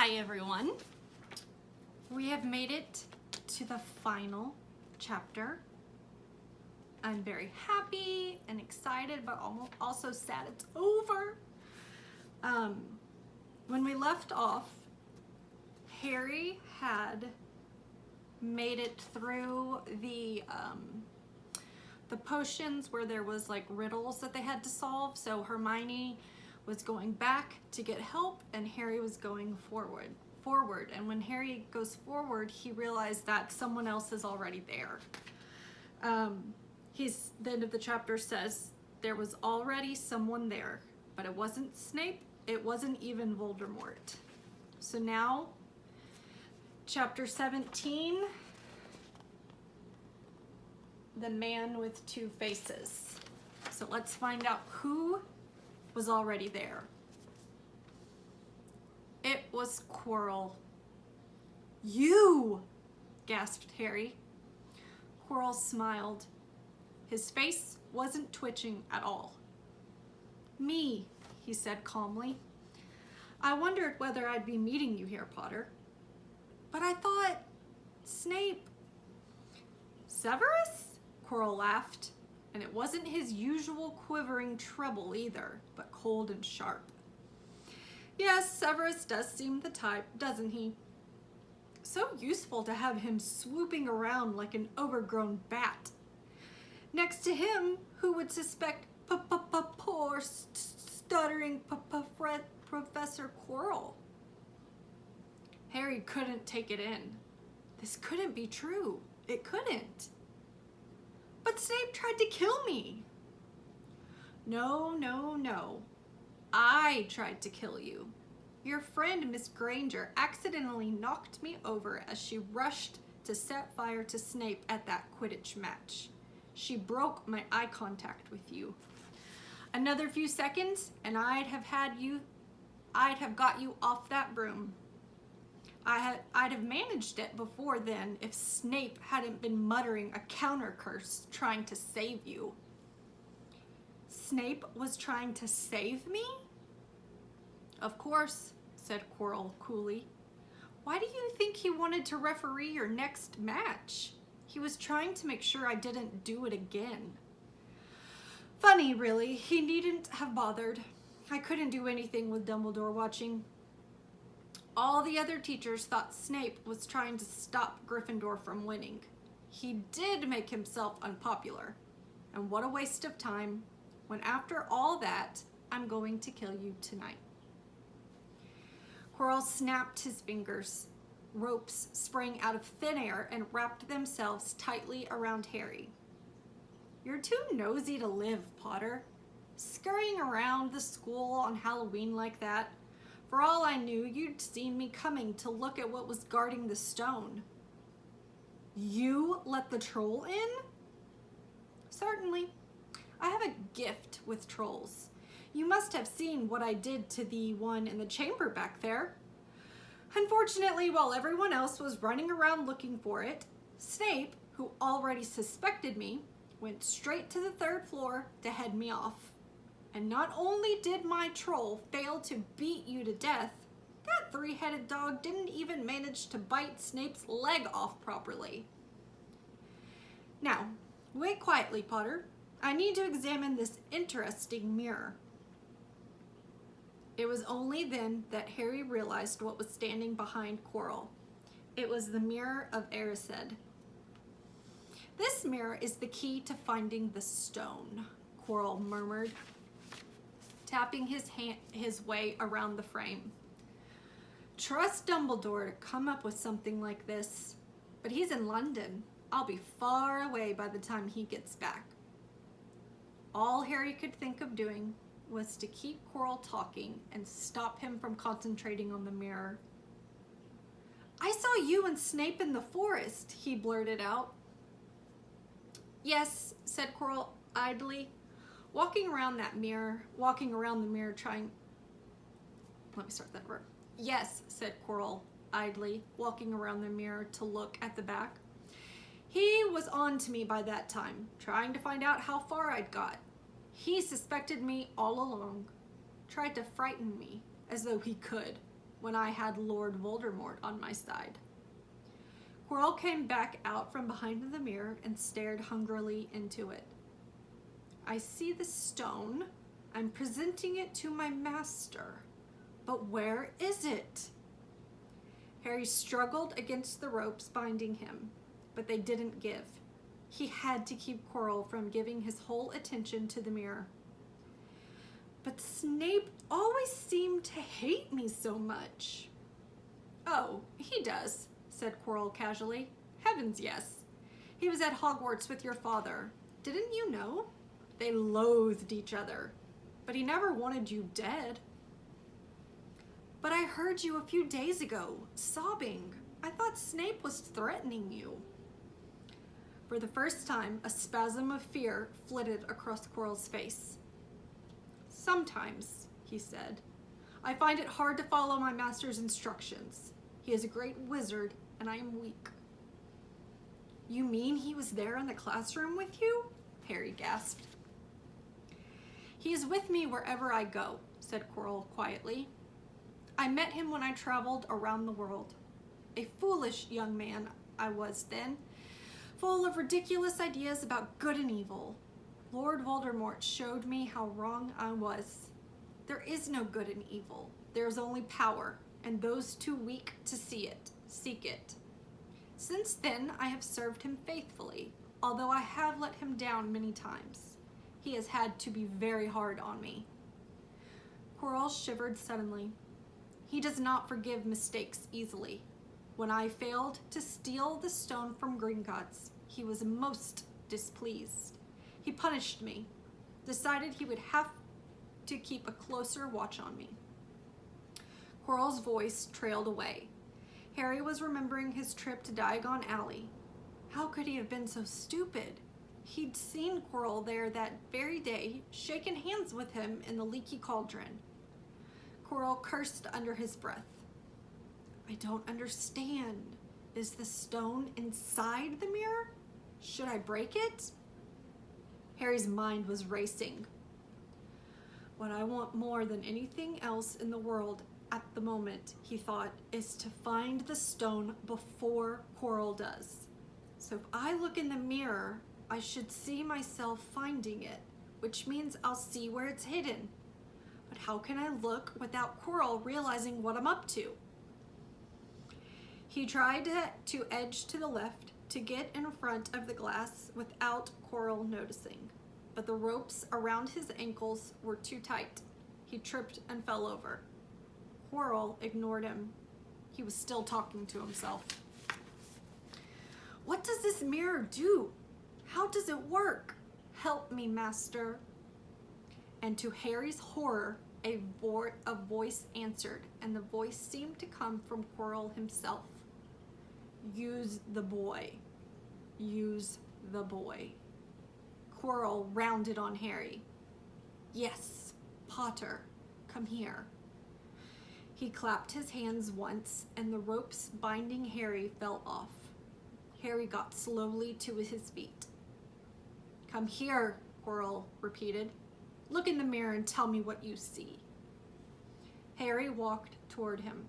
Hi everyone. We have made it to the final chapter. I'm very happy and excited, but also sad it's over. When we left off, Harry had made it through the potions where there was like riddles that they had to solve. So Hermione was going back to get help and Harry was going forward. And when Harry goes forward, he realized that someone else is already there. The end of the chapter says there was already someone there, but it wasn't Snape, it wasn't even Voldemort. So now, chapter 17, the man with two faces. So let's find out who was already there. It was Quirrell. "You!" gasped Harry. Quirrell smiled. His face wasn't twitching at all. "Me," he said calmly. "I wondered whether I'd be meeting you here, Potter. But I thought, Snape..." "Severus?" Quirrell laughed, and it wasn't his usual quivering treble either, but cold and sharp. "Yes, Severus does seem the type, doesn't he? So useful to have him swooping around like an overgrown bat. Next to him, who would suspect poor stuttering Professor Quirrell?" Harry couldn't take it in. This couldn't be true. It couldn't. "But Snape tried to kill me." No. I tried to kill you. Your friend, Miss Granger, accidentally knocked me over as she rushed to set fire to Snape at that Quidditch match. She broke my eye contact with you. Another few seconds and I'd have got you off that broom. I'd have managed it before then if Snape hadn't been muttering a counter curse trying to save you. Snape was trying to save me? Of course, said Quirrell coolly. Why do you think he wanted to referee your next match? He was trying to make sure I didn't do it again. Funny, really. He needn't have bothered. I couldn't do anything with Dumbledore watching. All the other teachers thought Snape was trying to stop Gryffindor from winning. He did make himself unpopular. And what a waste of time, when after all that, I'm going to kill you tonight. Quirrell snapped his fingers. Ropes sprang out of thin air and wrapped themselves tightly around Harry. You're too nosy to live, Potter. Scurrying around the school on Halloween like that. For all I knew, you'd seen me coming to look at what was guarding the stone. You let the troll in? Certainly. I have a gift with trolls. You must have seen what I did to the one in the chamber back there. Unfortunately, while everyone else was running around looking for it, Snape, who already suspected me, went straight to the third floor to head me off. And not only did my troll fail to beat you to death, that three-headed dog didn't even manage to bite Snape's leg off properly. Now, wait quietly, Potter. I need to examine this interesting mirror. It was only then that Harry realized what was standing behind Quirrell. It was the mirror of Erised. This mirror is the key to finding the stone, Quirrell murmured, tapping his way around the frame. Trust Dumbledore to come up with something like this, but he's in London. I'll be far away by the time he gets back. All Harry could think of doing was to keep Quirrell talking and stop him from concentrating on the mirror. I saw you and Snape in the forest, he blurted out. Yes, said Quirrell idly, walking around the mirror trying... Let me start that over. Yes, said Quirrell idly, walking around the mirror to look at the back. He was on to me by that time, trying to find out how far I'd got. He suspected me all along, tried to frighten me as though he could. when I had Lord Voldemort on my side. Quirrell came back out from behind the mirror and stared hungrily into it. I see the stone. I'm presenting it to my master. But where is it? Harry struggled against the ropes binding him, but they didn't give. He had to keep Quirrell from giving his whole attention to the mirror. But Snape always seemed to hate me so much. Oh, he does, said Quirrell casually. Heavens, yes. He was at Hogwarts with your father. Didn't you know? They loathed each other, but he never wanted you dead. But I heard you a few days ago, sobbing. I thought Snape was threatening you. For the first time, a spasm of fear flitted across Quirrell's face. Sometimes, he said, I find it hard to follow my master's instructions. He is a great wizard, and I am weak. You mean he was there in the classroom with you? Harry gasped. He is with me wherever I go, said Quirrell quietly. I met him when I traveled around the world. A foolish young man I was then, full of ridiculous ideas about good and evil. Lord Voldemort showed me how wrong I was. There is no good and evil. There is only power, and those too weak to see it, seek it. Since then, I have served him faithfully, although I have let him down many times. He has had to be very hard on me. Quirrell shivered suddenly. He does not forgive mistakes easily. When I failed to steal the stone from Gringotts, he was most displeased. He punished me, decided he would have to keep a closer watch on me. Quirrell's voice trailed away. Harry was remembering his trip to Diagon Alley. How could he have been so stupid? He'd seen Quirrell there that very day, shaken hands with him in the leaky cauldron. Quirrell cursed under his breath. I don't understand. Is the stone inside the mirror? Should I break it? Harry's mind was racing. What I want more than anything else in the world at the moment, he thought, is to find the stone before Quirrell does. So if I look in the mirror, I should see myself finding it, which means I'll see where it's hidden. But how can I look without Quirrell realizing what I'm up to? He tried to edge to the left to get in front of the glass without Quirrell noticing, but the ropes around his ankles were too tight. He tripped and fell over. Quirrell ignored him. He was still talking to himself. What does this mirror do? How does it work? Help me, master. And to Harry's horror, a voice answered, and the voice seemed to come from Quirrell himself. Use the boy. Use the boy. Quirrell rounded on Harry. Yes, Potter, come here. He clapped his hands once, and the ropes binding Harry fell off. Harry got slowly to his feet. Come here, Quirrell repeated. Look in the mirror and tell me what you see. Harry walked toward him.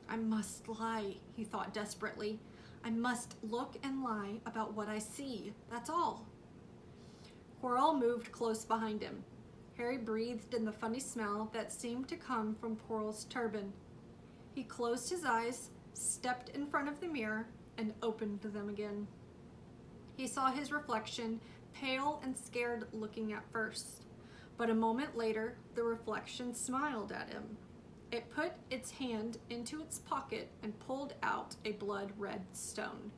I must lie, he thought desperately. I must look and lie about what I see, that's all. Quirrell moved close behind him. Harry breathed in the funny smell that seemed to come from Quirrell's turban. He closed his eyes, stepped in front of the mirror, and opened them again. He saw his reflection, pale and scared looking at first. But a moment later, the reflection smiled at him. It put its hand into its pocket and pulled out a blood-red stone.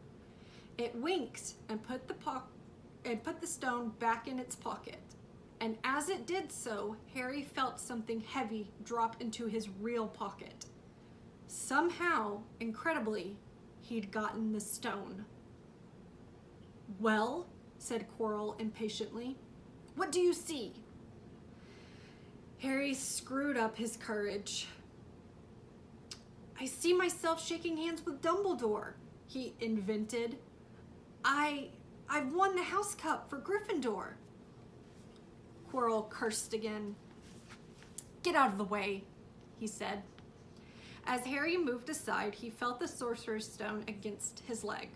It winked and put the stone back in its pocket. And as it did so, Harry felt something heavy drop into his real pocket. Somehow, incredibly, he'd gotten the stone. Well, said Quirrell impatiently, what do you see? Harry screwed up his courage. I see myself shaking hands with Dumbledore, he invented. I've won the house cup for Gryffindor. Quirrell cursed again. Get out of the way, he said. As Harry moved aside, he felt the Sorcerer's Stone against his leg.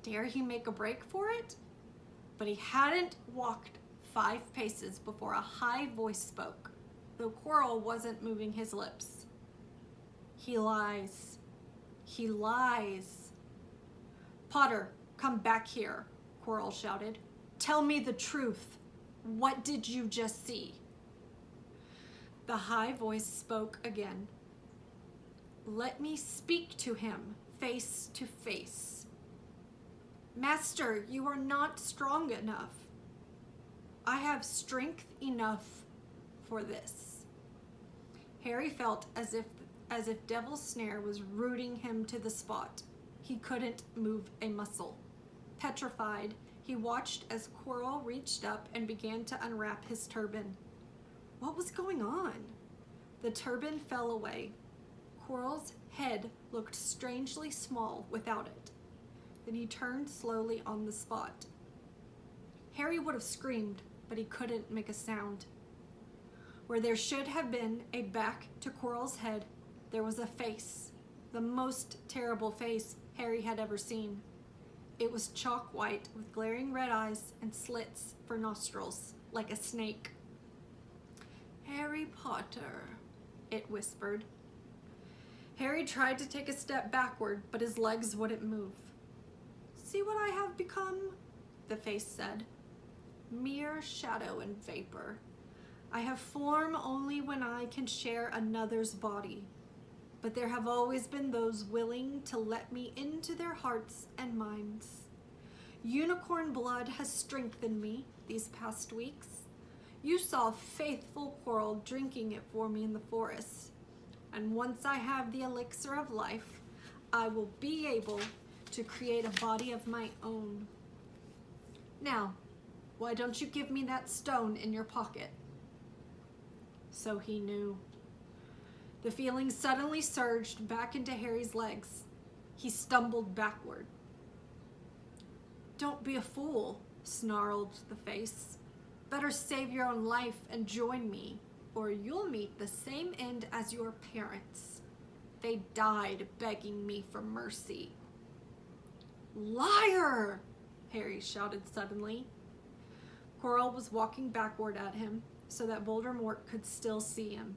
Dare he make a break for it? But he hadn't walked 5 paces before a high voice spoke, though Quirrell wasn't moving his lips. He lies. He lies. Potter, come back here, Quirrell shouted. Tell me the truth. What did you just see? The high voice spoke again. Let me speak to him face to face. Master, you are not strong enough. I have strength enough for this. Harry felt as if Devil's Snare was rooting him to the spot. He couldn't move a muscle. Petrified, he watched as Quirrell reached up and began to unwrap his turban. What was going on? The turban fell away. Quirrell's head looked strangely small without it. Then he turned slowly on the spot. Harry would have screamed, but he couldn't make a sound. Where there should have been a back to Quirrell's head, there was a face, the most terrible face Harry had ever seen. It was chalk white with glaring red eyes and slits for nostrils, like a snake. Harry Potter, it whispered. Harry tried to take a step backward, but his legs wouldn't move. See what I have become? The face said. Mere shadow and vapor. I have form only when I can share another's body. But there have always been those willing to let me into their hearts and minds. Unicorn blood has strengthened me these past weeks. You saw faithful Quirrell drinking it for me in the forest. And once I have the elixir of life, I will be able to create a body of my own. Now, why don't you give me that stone in your pocket? So he knew. The feeling suddenly surged back into Harry's legs. He stumbled backward. Don't be a fool, snarled the face. Better save your own life and join me, or you'll meet the same end as your parents. They died begging me for mercy. Liar! Harry shouted suddenly. Quirrell was walking backward at him so that Voldemort could still see him.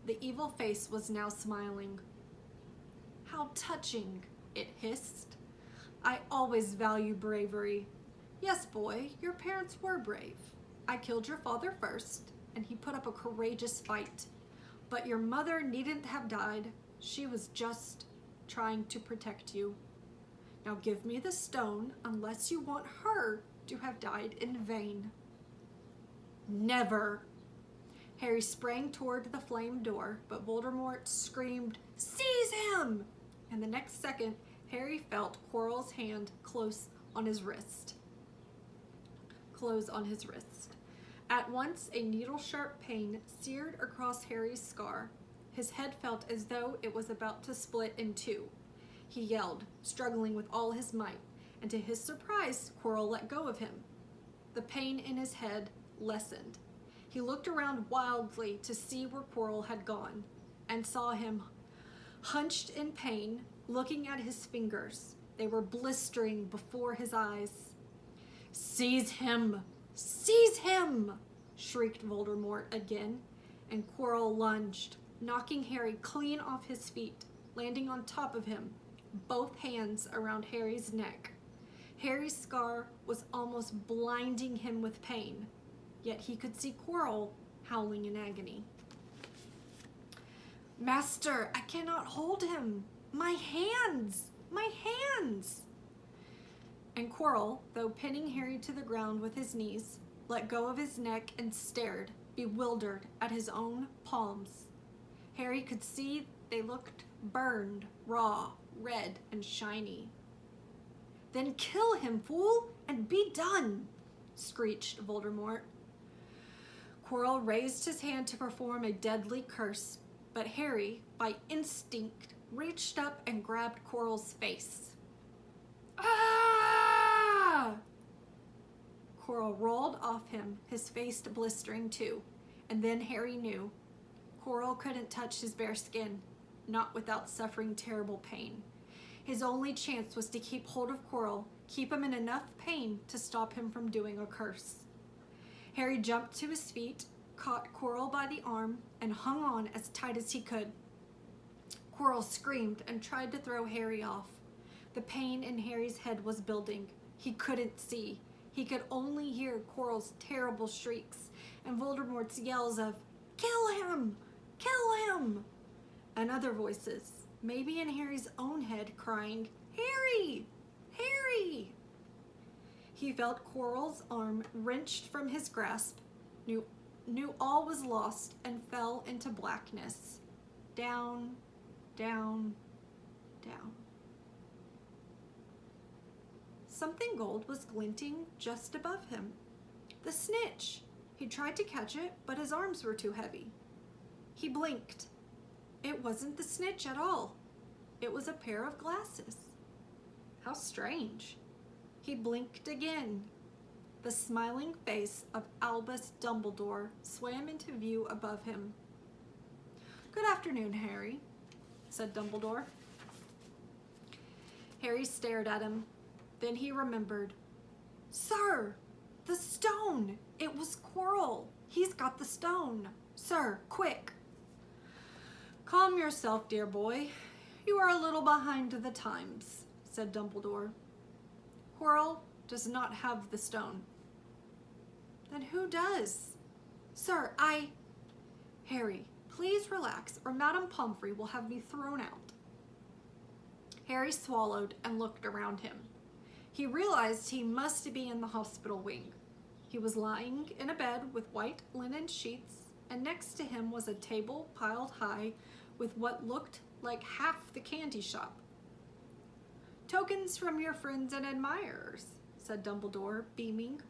The evil face was now smiling. How touching, it hissed. I always value bravery. Yes, boy, your parents were brave. I killed your father first, and he put up a courageous fight. But your mother needn't have died. She was just trying to protect you. Now give me the stone unless you want her to have died in vain. Never. Harry sprang toward the flame door, but Voldemort screamed, Seize him! And the next second, Harry felt Quirrell's hand close on his wrist. At once, a needle-sharp pain seared across Harry's scar. His head felt as though it was about to split in two. He yelled, struggling with all his might, and to his surprise, Quirrell let go of him. The pain in his head lessened. He looked around wildly to see where Quirrell had gone, and saw him hunched in pain, looking at his fingers. They were blistering before his eyes. Seize him! Seize him! Shrieked Voldemort again, and Quirrell lunged, knocking Harry clean off his feet, landing on top of him, both hands around Harry's neck. Harry's scar was almost blinding him with pain, yet he could see Quirrell howling in agony. Master, I cannot hold him! My hands! My hands! And Quirrell, though pinning Harry to the ground with his knees, let go of his neck and stared, bewildered, at his own palms. Harry could see they looked burned, raw, red, and shiny. Then kill him, fool, and be done, screeched Voldemort. Quirrell raised his hand to perform a deadly curse, but Harry, by instinct, reached up and grabbed Quirrell's face. Ah! Quirrell rolled off him, his face blistering too, and then Harry knew. Quirrell couldn't touch his bare skin. not without suffering terrible pain. His only chance was to keep hold of Quirrell, keep him in enough pain to stop him from doing a curse. Harry jumped to his feet, caught Quirrell by the arm, and hung on as tight as he could. Quirrell screamed and tried to throw Harry off. The pain in Harry's head was building. He couldn't see. He could only hear Quirrell's terrible shrieks and Voldemort's yells of, "Kill him! Kill him!" and other voices, maybe in Harry's own head, crying, "Harry! Harry!" He felt Quirrell's arm wrenched from his grasp, knew all was lost, and fell into blackness. Down, down, down. Something gold was glinting just above him. The snitch! He tried to catch it, but his arms were too heavy. He blinked. It wasn't the snitch at all. It was a pair of glasses. How strange. He blinked again. The smiling face of Albus Dumbledore swam into view above him. "Good afternoon, Harry," said Dumbledore. Harry stared at him. Then he remembered. "Sir, the stone! It was Quirrell. He's got the stone. Sir, quick!" "Calm yourself, dear boy. You are a little behind the times," said Dumbledore. "Quirrell does not have the stone." "Then who does?" "Sir, Harry, please relax, or Madame Pomfrey will have me thrown out." Harry swallowed and looked around him. He realized he must be in the hospital wing. He was lying in a bed with white linen sheets, and next to him was a table piled high with what looked like half the candy shop. "Tokens from your friends and admirers," said Dumbledore, beaming.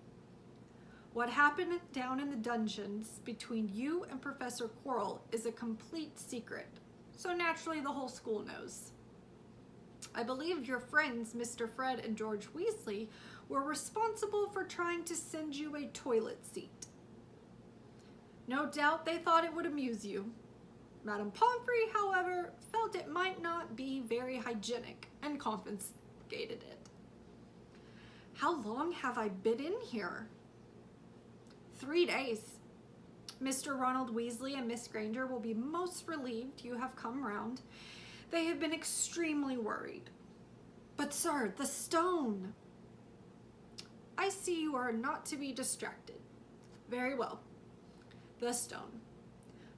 "What happened down in the dungeons between you and Professor Quirrell is a complete secret, so naturally the whole school knows. I believe your friends, Mr. Fred and George Weasley, were responsible for trying to send you a toilet seat. No doubt they thought it would amuse you. Madame Pomfrey, however, felt it might not be very hygienic and confiscated it." "How long have I been in here?" 3 days. Mr. Ronald Weasley and Miss Granger will be most relieved you have come round. They have been extremely worried." "But sir, the stone!" "I see you are not to be distracted. Very well. The stone.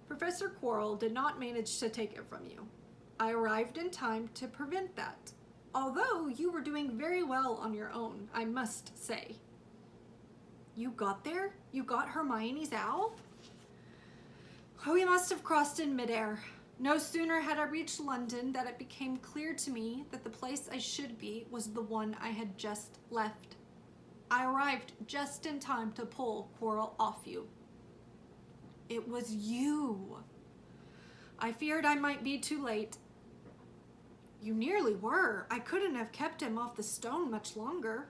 Professor Quirrell did not manage to take it from you. I arrived in time to prevent that, although you were doing very well on your own, I must say." "You got there? You got Hermione's owl?" "We must have crossed in midair. No sooner had I reached London than it became clear to me that the place I should be was the one I had just left. I arrived just in time to pull Quirrell off you." "It was you." "I feared I might be too late." "You nearly were. I couldn't have kept him off the stone much longer."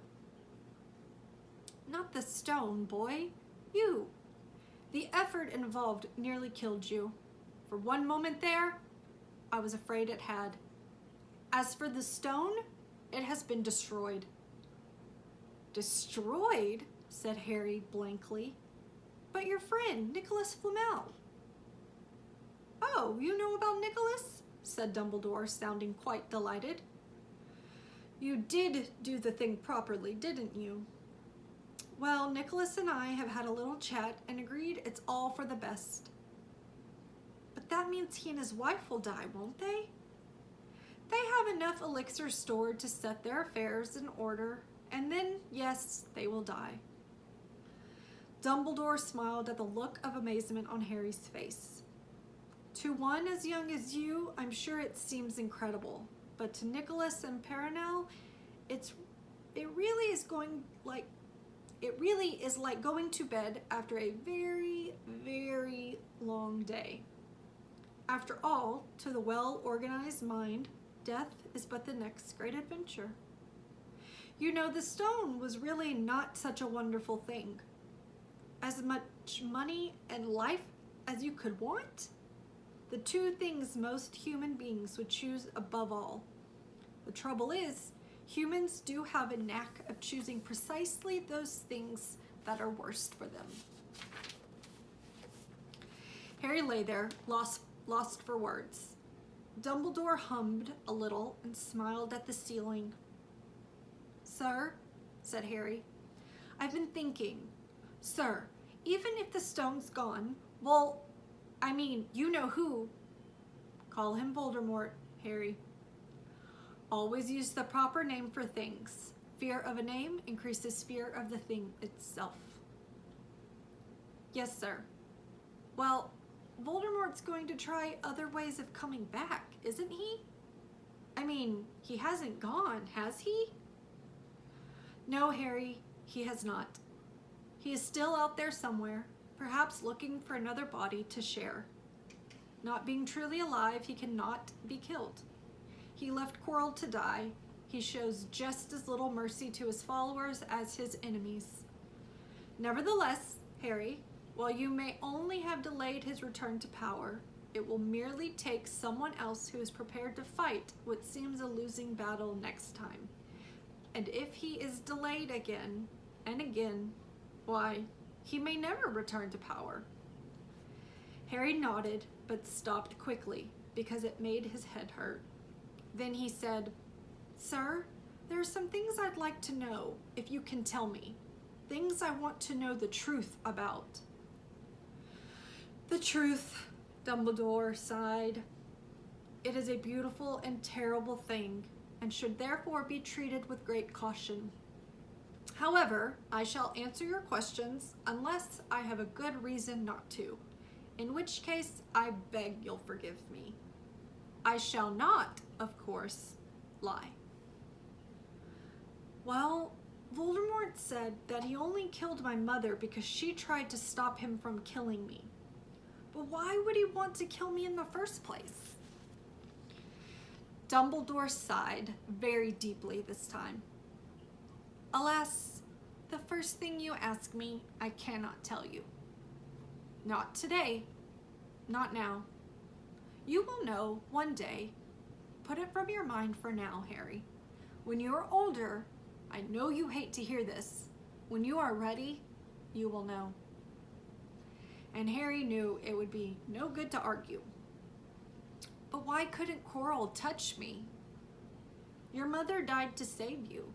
"Not the stone, boy. You. The effort involved nearly killed you. For one moment there, I was afraid it had. As for the stone, it has been destroyed." "Destroyed?" said Harry blankly. "But your friend, Nicholas Flamel." "Oh, you know about Nicholas?" said Dumbledore, sounding quite delighted. "You did do the thing properly, didn't you? Well, Nicholas and I have had a little chat and agreed it's all for the best." "But that means he and his wife will die, won't they?" "They have enough elixir stored to set their affairs in order, and then, yes, they will die." Dumbledore smiled at the look of amazement on Harry's face. "To one as young as you, I'm sure it seems incredible, but to Nicholas and Perenelle, it really is like going to bed after a very, very long day. After all, to the well-organized mind, death is but the next great adventure. You know, the stone was really not such a wonderful thing. As much money and life as you could want. The two things most human beings would choose above all. The trouble is, humans do have a knack of choosing precisely those things that are worst for them. Harry lay there, lost for words. Dumbledore hummed a little and smiled at the ceiling. "Sir," said Harry, "I've been thinking. Sir, even if the stone's gone, well, I mean, you know who." "Call him Voldemort, Harry. Always use the proper name for things. Fear of a name increases fear of the thing itself." "Yes, sir." "Well, Voldemort's going to try other ways of coming back, isn't he? I mean, he hasn't gone, has he?" "No, Harry, he has not. He is still out there somewhere, perhaps looking for another body to share. Not being truly alive, he cannot be killed. He left Quirrell to die. He shows just as little mercy to his followers as his enemies. Nevertheless, Harry, while you may only have delayed his return to power, it will merely take someone else who is prepared to fight what seems a losing battle next time. And if he is delayed again and again, why, he may never return to power." Harry nodded, but stopped quickly because it made his head hurt. Then he said, "Sir, there are some things I'd like to know, if you can tell me. Things I want to know the truth about." "The truth," Dumbledore sighed. "It is a beautiful and terrible thing, and should therefore be treated with great caution. However, I shall answer your questions unless I have a good reason not to, in which case I beg you'll forgive me. I shall not, of course, lie." "Well, Voldemort said that he only killed my mother because she tried to stop him from killing me. But why would he want to kill me in the first place?" Dumbledore sighed very deeply this time. "Alas, the first thing you ask me, I cannot tell you. Not today. Not now. You will know one day. Put it from your mind for now, Harry. When you are older, I know you hate to hear this. When you are ready, you will know." And Harry knew it would be no good to argue. "But why couldn't Quirrell touch me?" "Your mother died to save you.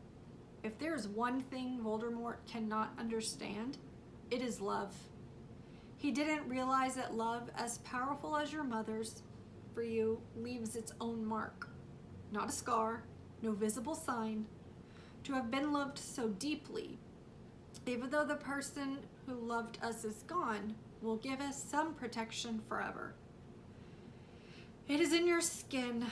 If there is one thing Voldemort cannot understand, it is love. He didn't realize that love, as powerful as your mother's, for you, leaves its own mark. Not a scar, no visible sign. To have been loved so deeply, even though the person who loved us is gone, will give us some protection forever. It is in your skin.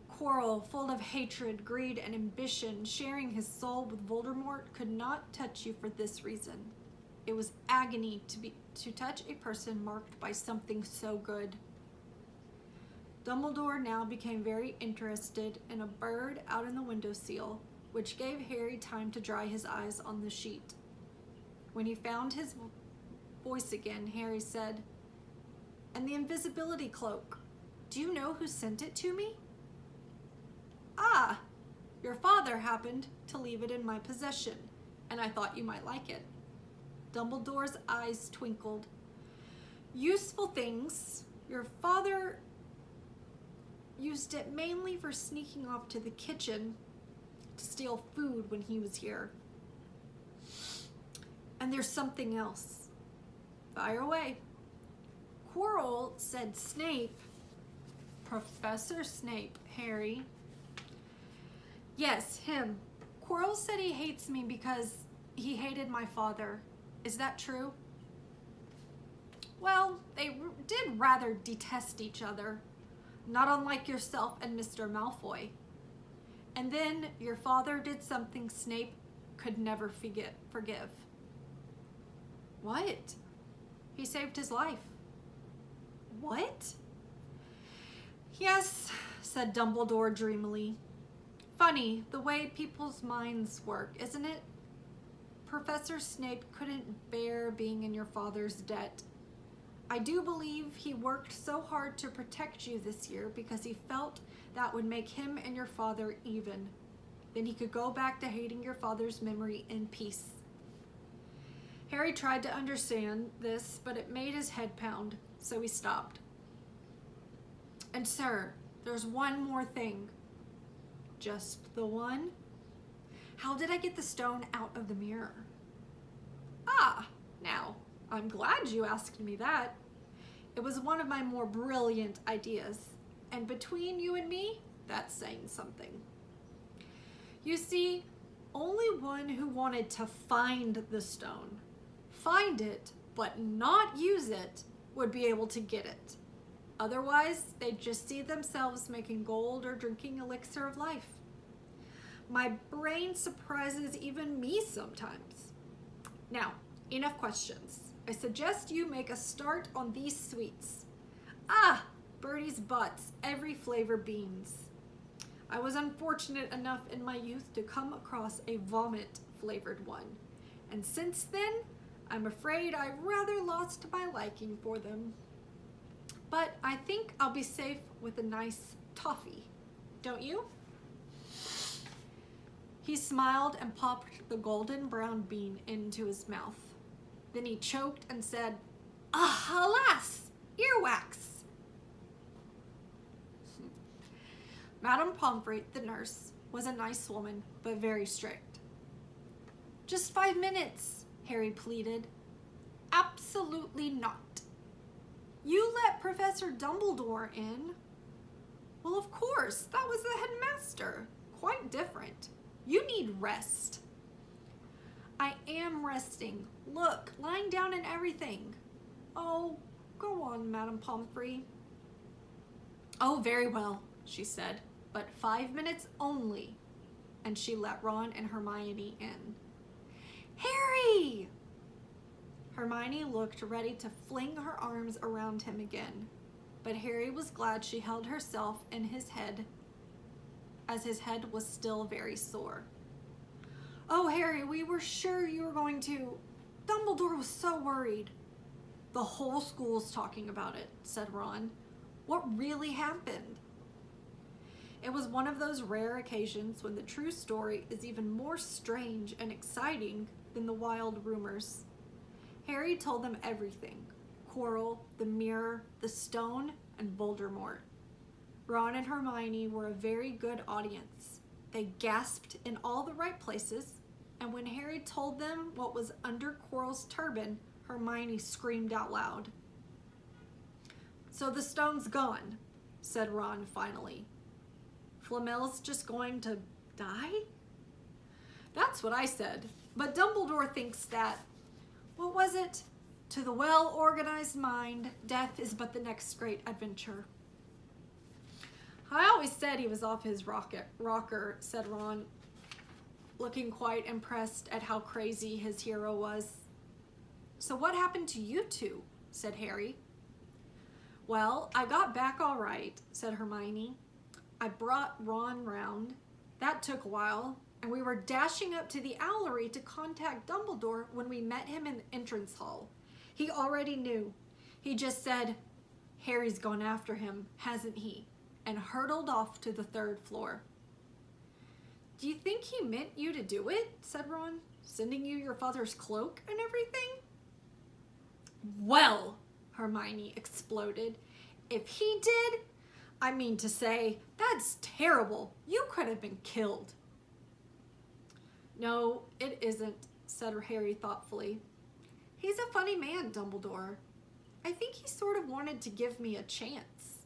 Quirrell, full of hatred, greed, and ambition, sharing his soul with Voldemort, could not touch you for this reason. It was agony to touch a person marked by something so good." Dumbledore now became very interested in a bird out in the windowsill, which gave Harry time to dry his eyes on the sheet. When he found his voice again, Harry said, "And the invisibility cloak, do you know who sent it to me?" "Ah, your father happened to leave it in my possession, and I thought you might like it." Dumbledore's eyes twinkled. "Useful things. Your father used it mainly for sneaking off to the kitchen to steal food when he was here. And there's something else." "Fire away." "Quirrell said Snape." "Professor Snape, Harry." "Yes, him. Quirrell said he hates me because he hated my father. Is that true?" "Well, they did rather detest each other, not unlike yourself and Mr. Malfoy. And then your father did something Snape could never forgive." "What?" "He saved his life." "What?" "Yes," said Dumbledore dreamily. "Funny, the way people's minds work, isn't it? Professor Snape couldn't bear being in your father's debt. I do believe he worked so hard to protect you this year because he felt that would make him and your father even. Then he could go back to hating your father's memory in peace. Harry tried to understand this, but it made his head pound, so he stopped. And sir, there's one more thing. Just the one? How did I get the stone out of the mirror? Ah, now, I'm glad you asked me that. It was one of my more brilliant ideas, and between you and me, that's saying something. You see, only one who wanted to find the stone, find it, but not use it, would be able to get it. Otherwise, they'd just see themselves making gold or drinking elixir of life. My brain surprises even me sometimes. Now, enough questions. I suggest you make a start on these sweets. Ah, Birdie's butts, every flavor beans. I was unfortunate enough in my youth to come across a vomit-flavored one, and since then, I'm afraid I rather lost my liking for them. But I think I'll be safe with a nice toffee, don't you? He smiled and popped the golden brown bean into his mouth. Then he choked and said, "Ah, alas, earwax!" Madame Pomfrey, the nurse, was a nice woman, but very strict. "Just 5 minutes," Harry pleaded. "Absolutely not." "You let Professor Dumbledore in." "Well, of course, that was the headmaster. Quite different. You need rest." "I am resting. Look, lying down and everything." "Oh, go on, Madame Pomfrey." "Oh, very well," she said, "but 5 minutes only." And she let Ron and Hermione in. "Harry!" Hermione looked ready to fling her arms around him again, but Harry was glad she held herself in his head, as his head was still very sore. "Oh, Harry, we were sure you were going to. Dumbledore was so worried." "The whole school's talking about it," said Ron. "What really happened?" It was one of those rare occasions when the true story is even more strange and exciting than the wild rumors. Harry told them everything: Quirrell, the mirror, the stone, and Voldemort. Ron and Hermione were a very good audience. They gasped in all the right places, and when Harry told them what was under Quirrell's turban, Hermione screamed out loud. "So the stone's gone," said Ron finally. "Flamel's just going to die?" "That's what I said, but Dumbledore thinks that, what was it? To the well-organized mind, death is but the next great adventure." "I always said he was off his rocker," said Ron, looking quite impressed at how crazy his hero was. "So what happened to you two?" said Harry. "Well, I got back all right," said Hermione. "I brought Ron round. That took a while, and we were dashing up to the owlery to contact Dumbledore when we met him in the entrance hall. He already knew. He just said, 'Harry's gone after him, hasn't he?' and hurtled off to the 3rd floor. "Do you think he meant you to do it?" said Ron, "sending you your father's cloak and everything?" "Well," Hermione exploded, "if he did, I mean to say, that's terrible. You could have been killed." "No, it isn't," said Harry thoughtfully. "He's a funny man, Dumbledore. I think he sort of wanted to give me a chance.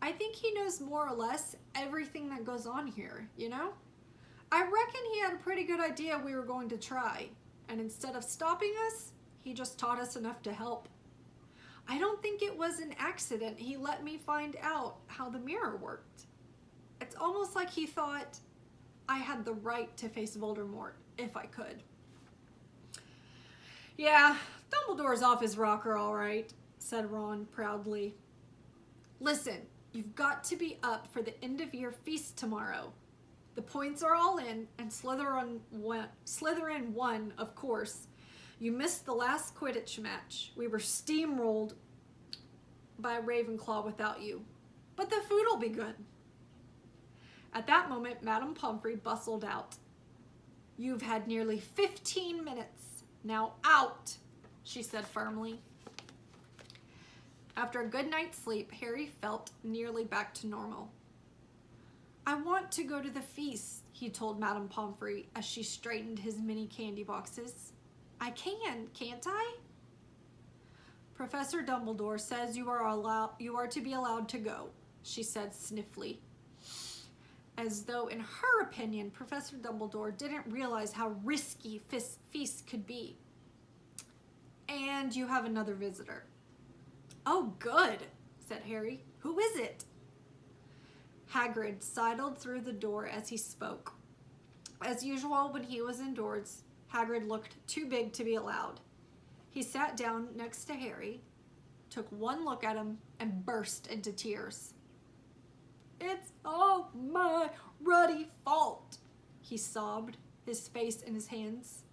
I think he knows more or less everything that goes on here, you know? I reckon he had a pretty good idea we were going to try, and instead of stopping us, he just taught us enough to help. I don't think it was an accident he let me find out how the mirror worked. It's almost like he thought I had the right to face Voldemort if I could." "Yeah, Dumbledore's off his rocker all right," said Ron proudly. "Listen, you've got to be up for the end-of-year feast tomorrow. The points are all in, and Slytherin won, of course. You missed the last Quidditch match. We were steamrolled by a Ravenclaw without you, but the food'll be good." At that moment, Madame Pomfrey bustled out. "You've had nearly 15 minutes. Now out," she said firmly. After a good night's sleep, Harry felt nearly back to normal. "I want to go to the feast," he told Madame Pomfrey as she straightened his mini candy boxes. "I can, can't I?" "Professor Dumbledore says you are to be allowed to go," she said sniffly, as though in her opinion Professor Dumbledore didn't realize how risky feasts could be. "And you have another visitor." "Oh, good," said Harry. "Who is it?" Hagrid sidled through the door as he spoke. As usual, when he was indoors, Hagrid looked too big to be allowed. He sat down next to Harry, took one look at him, and burst into tears. "It's all my ruddy fault," he sobbed, his face in his hands.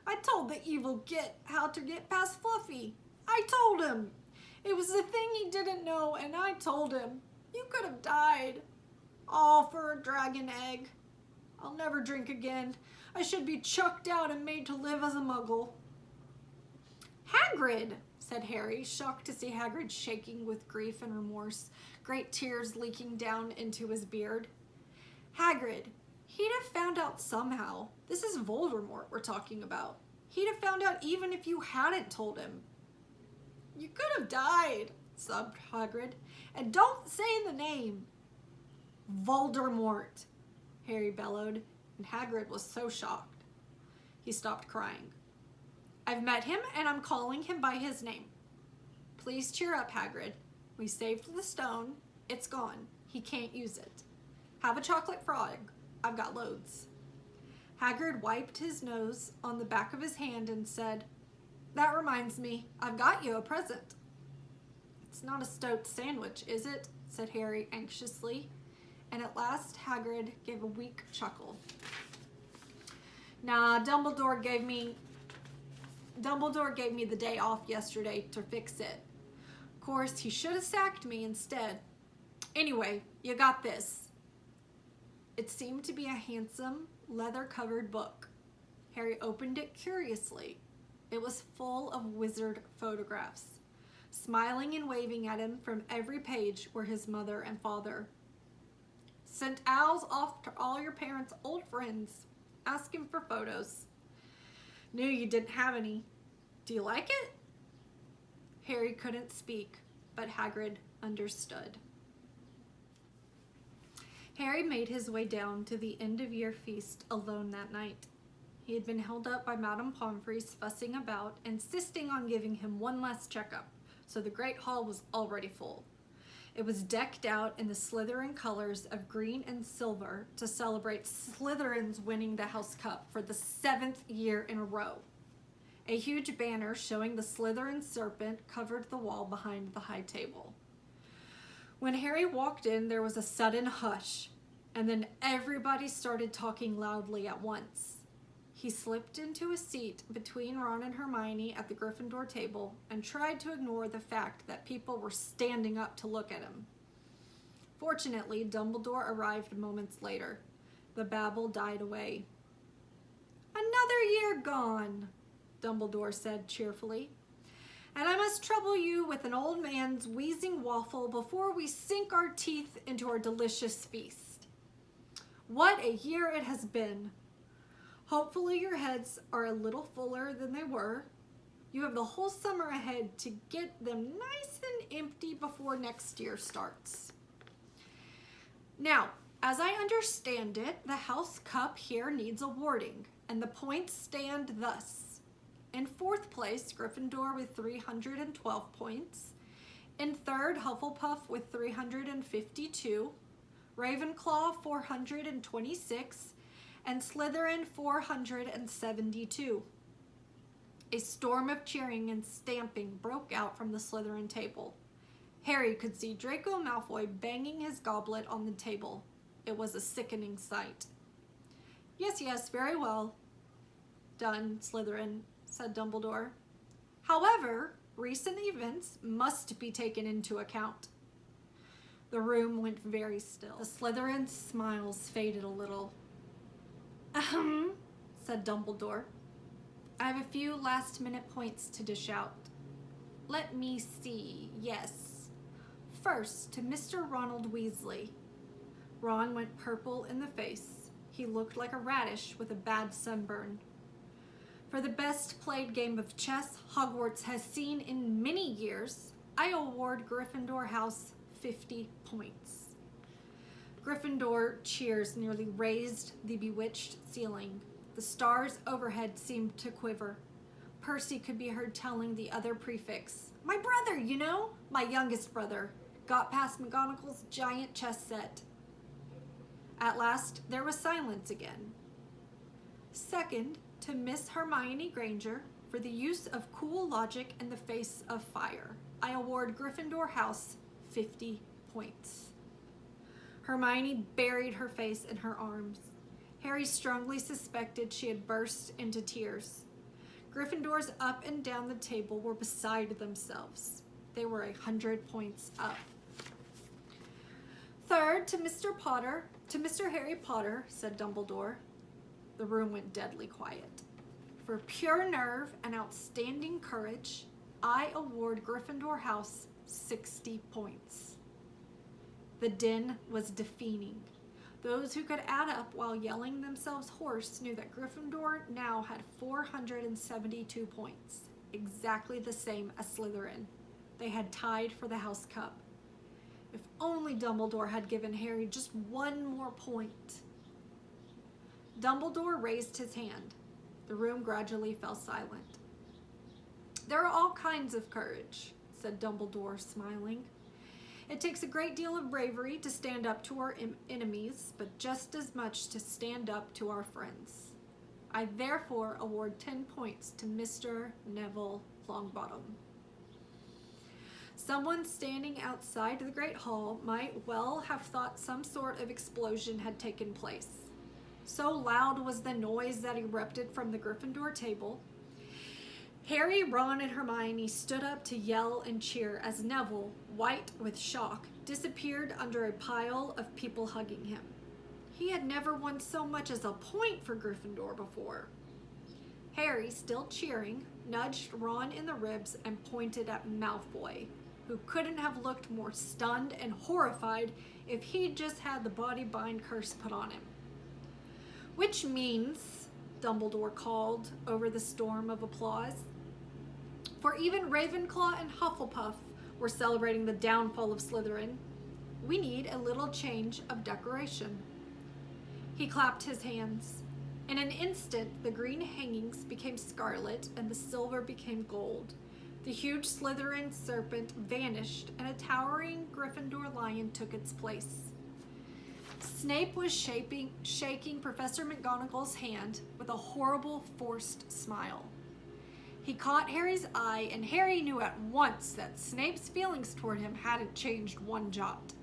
"I told the evil git how to get past Fluffy. I told him. It was the thing he didn't know, and I told him. You could have died. All for a dragon egg. I'll never drink again. I should be chucked out and made to live as a muggle." "Hagrid," said Harry, shocked to see Hagrid shaking with grief and remorse, great tears leaking down into his beard. "Hagrid, he'd have found out somehow. This is Voldemort we're talking about. He'd have found out even if you hadn't told him." "You could have died," sobbed Hagrid. "And don't say the name." "Voldemort," Harry bellowed, and Hagrid was so shocked. He stopped crying. "I've met him, and I'm calling him by his name. Please cheer up, Hagrid. We saved the stone. It's gone. He can't use it. Have a chocolate frog. I've got loads." Hagrid wiped his nose on the back of his hand and said, "That reminds me, I've got you a present." "It's not a stoat sandwich, is it?" said Harry anxiously, and at last Hagrid gave a weak chuckle. "Nah, Dumbledore gave me the day off yesterday to fix it. Of course, he should have sacked me instead. Anyway, you got this." It seemed to be a handsome, leather-covered book. Harry opened it curiously. It was full of wizard photographs. Smiling and waving at him from every page were his mother and father. "Sent owls off to all your parents' old friends, asking for photos. Knew you didn't have any. Do you like it?" Harry couldn't speak, but Hagrid understood. Harry made his way down to the end-of-year feast alone that night. He had been held up by Madame Pomfrey's fussing about, insisting on giving him one last checkup, so the Great Hall was already full. It was decked out in the Slytherin colors of green and silver to celebrate Slytherin's winning the House Cup for the 7th year in a row. A huge banner showing the Slytherin serpent covered the wall behind the high table. When Harry walked in, there was a sudden hush, and then everybody started talking loudly at once. He slipped into a seat between Ron and Hermione at the Gryffindor table and tried to ignore the fact that people were standing up to look at him. Fortunately, Dumbledore arrived moments later. The babble died away. "Another year gone," Dumbledore said cheerfully. "And I must trouble you with an old man's wheezing waffle before we sink our teeth into our delicious feast. What a year it has been. Hopefully your heads are a little fuller than they were. You have the whole summer ahead to get them nice and empty before next year starts. Now, as I understand it, the House Cup here needs awarding, and the points stand thus. In 4th place, Gryffindor with 312 points. In 3rd, Hufflepuff with 352. Ravenclaw 426. And Slytherin 472. A storm of cheering and stamping broke out from the Slytherin table. Harry could see Draco Malfoy banging his goblet on the table. It was a sickening sight. Yes, very well done, Slytherin," said Dumbledore. "However, Recent events must be taken into account. The room went very still. The Slytherin's smiles faded a little. Said Dumbledore. I have a few last-minute points to dish out. Let me see. Yes. First, to Mr. Ronald Weasley. Ron went purple in the face. He looked like a radish with a bad sunburn. For the best played game of chess Hogwarts has seen in many years, I award Gryffindor House 50 points. Gryffindor cheers nearly raised the bewitched ceiling. The stars overhead seemed to quiver. Percy could be heard telling the other prefects, "My brother, you know, my youngest brother, got past McGonagall's giant chess set." At last, there was silence again. Second, to Miss Hermione Granger, for the use of cool logic in the face of fire, I award Gryffindor House 50 points. Hermione buried her face in her arms. Harry strongly suspected she had burst into tears. Gryffindors up and down the table were beside themselves. They were 100 points up. Third, to Mr. Harry Potter, said Dumbledore. The room went deadly quiet. For pure nerve and outstanding courage, I award Gryffindor House 60 points. The din was deafening. Those who could add up while yelling themselves hoarse knew that Gryffindor now had 472 points, exactly the same as Slytherin. They had tied for the House Cup. If only Dumbledore had given Harry just one more point. Dumbledore raised his hand. The room gradually fell silent. There are all kinds of courage, said Dumbledore, smiling. It takes a great deal of bravery to stand up to our enemies, but just as much to stand up to our friends. I therefore award 10 points to Mr. Neville Longbottom. Someone standing outside the Great Hall might well have thought some sort of explosion had taken place. So loud was the noise that erupted from the Gryffindor table. Harry, Ron, and Hermione stood up to yell and cheer as Neville, white with shock, disappeared under a pile of people hugging him. He had never won so much as a point for Gryffindor before. Harry, still cheering, nudged Ron in the ribs and pointed at Malfoy, who couldn't have looked more stunned and horrified if he'd just had the body bind curse put on him. Which means, Dumbledore called over the storm of applause, for even Ravenclaw and Hufflepuff were celebrating the downfall of Slytherin, we need a little change of decoration. He clapped his hands. In an instant, the green hangings became scarlet and the silver became gold. The huge Slytherin serpent vanished and a towering Gryffindor lion took its place. Snape was shaking Professor McGonagall's hand with a horrible, forced smile. He caught Harry's eye, and Harry knew at once that Snape's feelings toward him hadn't changed one jot.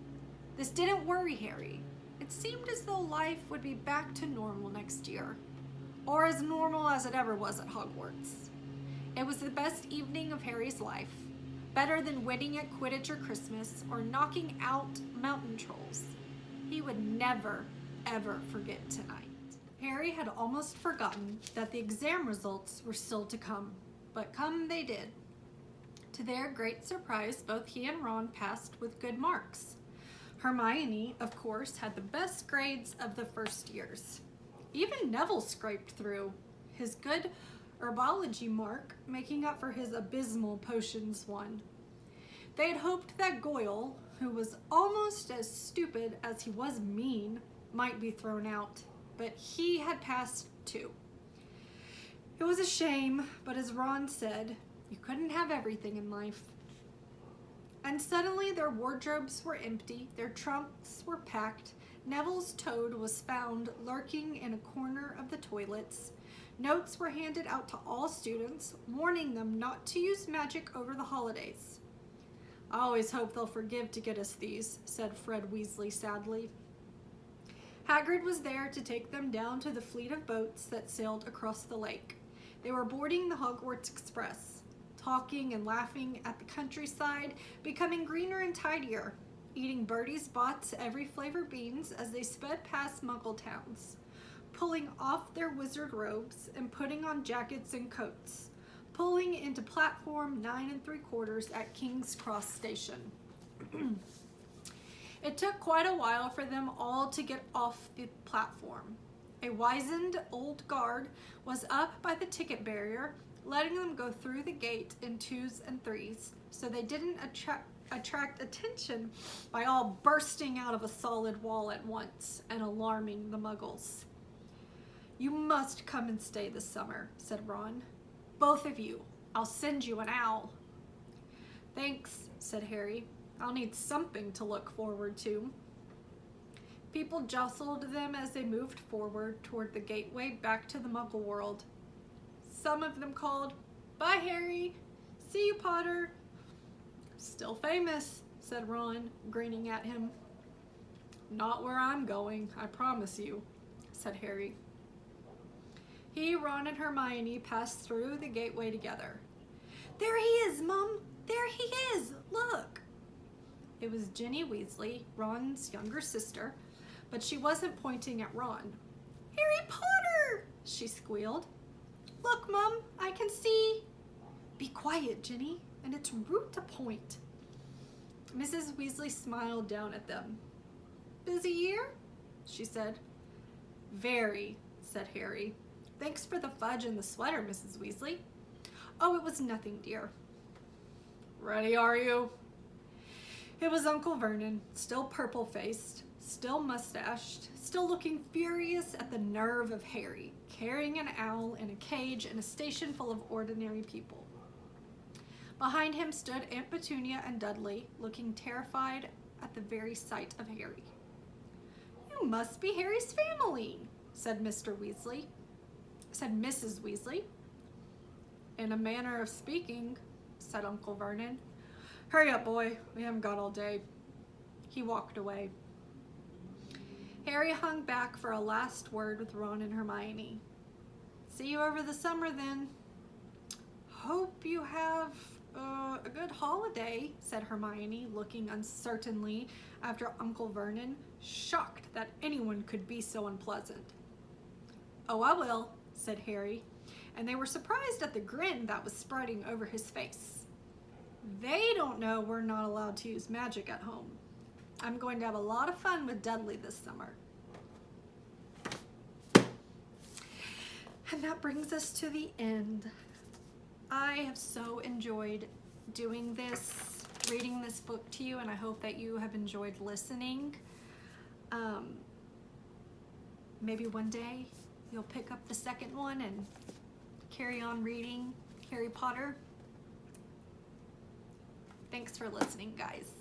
This didn't worry Harry. It seemed as though life would be back to normal next year, or as normal as it ever was at Hogwarts. It was the best evening of Harry's life, better than winning at Quidditch or Christmas or knocking out mountain trolls. He would never, ever forget tonight. Harry had almost forgotten that the exam results were still to come, but come they did. To their great surprise, both he and Ron passed with good marks. Hermione, of course, had the best grades of the first years. Even Neville scraped through, his good herbology mark making up for his abysmal potions one. They had hoped that Goyle, who was almost as stupid as he was mean, might be thrown out, but he had passed too. It was a shame, but as Ron said, you couldn't have everything in life. And suddenly their wardrobes were empty, their trunks were packed, Neville's toad was found lurking in a corner of the toilets. Notes were handed out to all students, warning them not to use magic over the holidays. I always hope they'll forgive to get us these, said Fred Weasley sadly. Hagrid was there to take them down to the fleet of boats that sailed across the lake. They were boarding the Hogwarts Express. talking and laughing at the countryside, becoming greener and tidier, eating Birdie's Bots every flavor beans as they sped past Muggle towns, pulling off their wizard robes and putting on jackets and coats, pulling into platform 9 3/4 at King's Cross Station. It took quite a while for them all to get off the platform. A wizened old guard was up by the ticket barrier, letting them go through the gate in 2s and 3s, so they didn't attract attention by all bursting out of a solid wall at once and alarming the Muggles. "You must come and stay this summer," said Ron. "Both of you. I'll send you an owl." "Thanks," said Harry. "I'll need something to look forward to." People jostled them as they moved forward toward the gateway back to the Muggle world. Some of them called, "Bye, Harry. See you, Potter." "Still famous," said Ron, grinning at him. "Not where I'm going, I promise you," said Harry. He, Ron, and Hermione passed through the gateway together. "There he is, Mum! There he is! Look!" It was Ginny Weasley, Ron's younger sister, but she wasn't pointing at Ron. "Harry Potter!" she squealed. "Look, Mum, I can see." "Be quiet, Ginny, and it's rude to point." Mrs. Weasley smiled down at them. "Busy year?" she said. "Very," said Harry. "Thanks for the fudge and the sweater, Mrs. Weasley." "Oh, it was nothing, dear." "Ready, are you?" It was Uncle Vernon, still purple-faced, still mustached, still looking furious at the nerve of Harry, carrying an owl in a cage in a station full of ordinary people. Behind him stood Aunt Petunia and Dudley, looking terrified at the very sight of Harry. "You must be Harry's family," said Mrs. Weasley. "In a manner of speaking," said Uncle Vernon. "Hurry up, boy. We haven't got all day." He walked away. Harry hung back for a last word with Ron and Hermione. "See you over the summer, then." "Hope you have a good holiday," said Hermione, looking uncertainly after Uncle Vernon, shocked that anyone could be so unpleasant. "Oh, I will," said Harry, and they were surprised at the grin that was spreading over his face. "They don't know we're not allowed to use magic at home. I'm going to have a lot of fun with Dudley this summer." And that brings us to the end. I have so enjoyed doing this, reading this book to you, and I hope that you have enjoyed listening. Maybe one day you'll pick up the second one and carry on reading Harry Potter. Thanks for listening, guys.